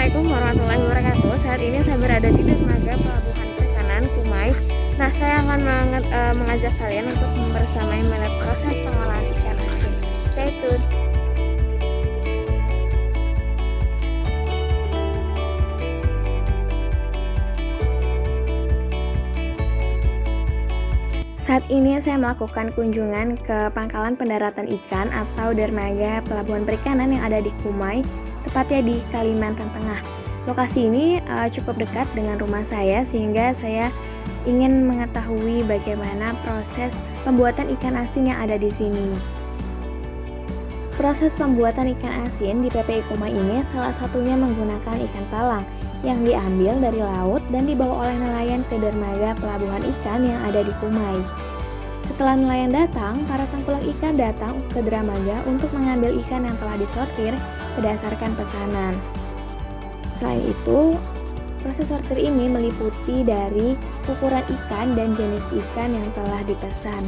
Assalamualaikum warahmatullahi wabarakatuh. Saat ini saya berada di dermaga Pelabuhan Perikanan Kumai. Nah, saya akan mengajak kalian untuk membersamai melihat proses pengolahan ikan asin. Stay tune. Saat ini saya melakukan kunjungan ke pangkalan pendaratan ikan atau dermaga pelabuhan perikanan yang ada di Kumai, tepatnya di Kalimantan Tengah. Lokasi ini cukup dekat dengan rumah saya sehingga saya ingin mengetahui bagaimana proses pembuatan ikan asin yang ada di sini. Proses pembuatan ikan asin di PPI Kumai ini salah satunya menggunakan ikan talang yang diambil dari laut dan dibawa oleh nelayan ke dermaga pelabuhan ikan yang ada di Kumai. Setelah nelayan datang, para tengkulak ikan datang ke dermaga untuk mengambil ikan yang telah disortir berdasarkan pesanan. Selain itu, proses sortir ini meliputi dari ukuran ikan dan jenis ikan yang telah dipesan.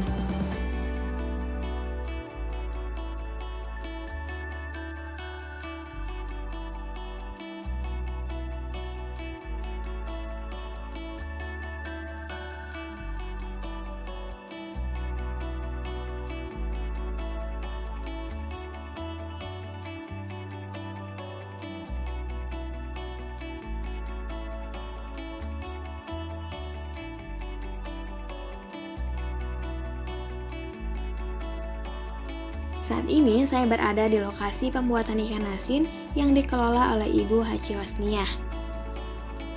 Saat ini saya berada di lokasi pembuatan ikan asin yang dikelola oleh Ibu Haji Wasniah.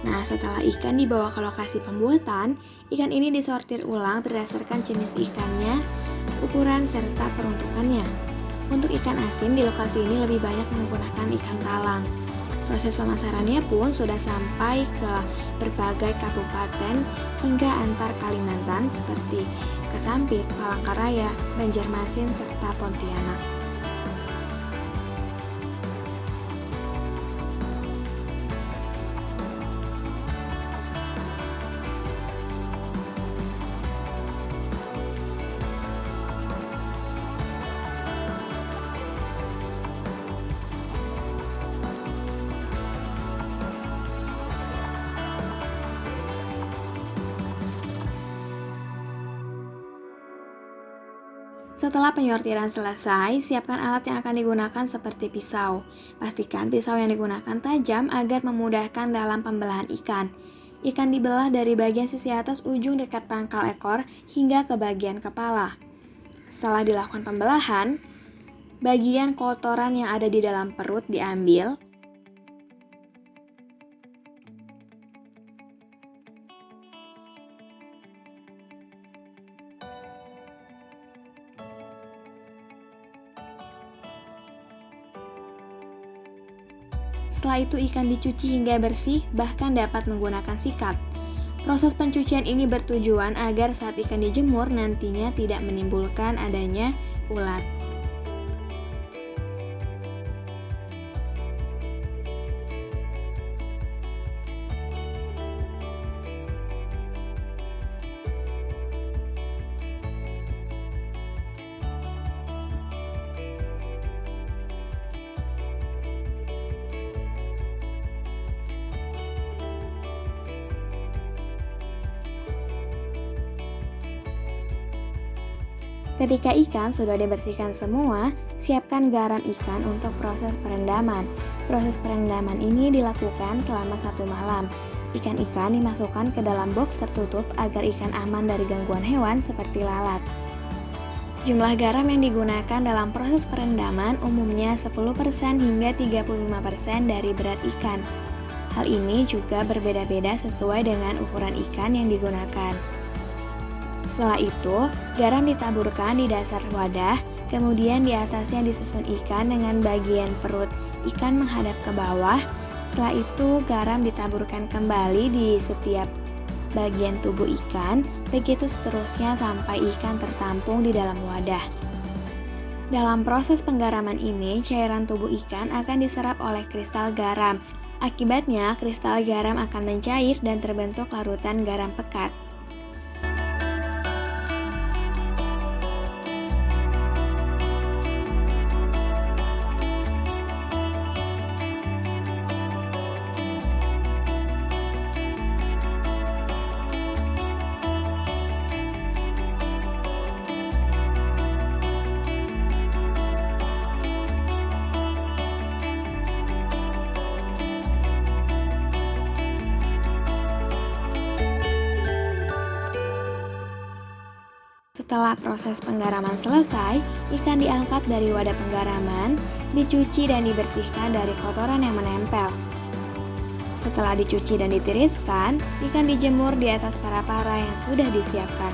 Nah, setelah ikan dibawa ke lokasi pembuatan, ikan ini disortir ulang berdasarkan jenis ikannya, ukuran, serta peruntukannya. Untuk ikan asin di lokasi ini lebih banyak menggunakan ikan talang. Proses pemasarannya pun sudah sampai ke berbagai kabupaten hingga antar Kalimantan seperti Kesampit, Palangkaraya, Banjarmasin, serta Pontianak. Setelah penyortiran selesai, siapkan alat yang akan digunakan seperti pisau. Pastikan pisau yang digunakan tajam agar memudahkan dalam pembelahan ikan. Ikan dibelah dari bagian sisi atas ujung dekat pangkal ekor hingga ke bagian kepala. Setelah dilakukan pembelahan, bagian kotoran yang ada di dalam perut diambil. Setelah itu ikan dicuci hingga bersih, bahkan dapat menggunakan sikat. Proses pencucian ini bertujuan agar saat ikan dijemur nantinya tidak menimbulkan adanya ulat. Ketika ikan sudah dibersihkan semua, siapkan garam ikan untuk proses perendaman. Proses perendaman ini dilakukan selama 1 malam. Ikan-ikan dimasukkan ke dalam box tertutup agar ikan aman dari gangguan hewan seperti lalat. Jumlah garam yang digunakan dalam proses perendaman umumnya 10% hingga 35% dari berat ikan. Hal ini juga berbeda-beda sesuai dengan ukuran ikan yang digunakan. Setelah itu, garam ditaburkan di dasar wadah, kemudian di atasnya disusun ikan dengan bagian perut ikan menghadap ke bawah. Setelah itu, garam ditaburkan kembali di setiap bagian tubuh ikan, begitu seterusnya sampai ikan tertampung di dalam wadah. Dalam proses penggaraman ini, cairan tubuh ikan akan diserap oleh kristal garam. Akibatnya, kristal garam akan mencair dan terbentuk larutan garam pekat. Setelah proses penggaraman selesai, ikan diangkat dari wadah penggaraman, dicuci dan dibersihkan dari kotoran yang menempel. Setelah dicuci dan ditiriskan, ikan dijemur di atas para-para yang sudah disiapkan.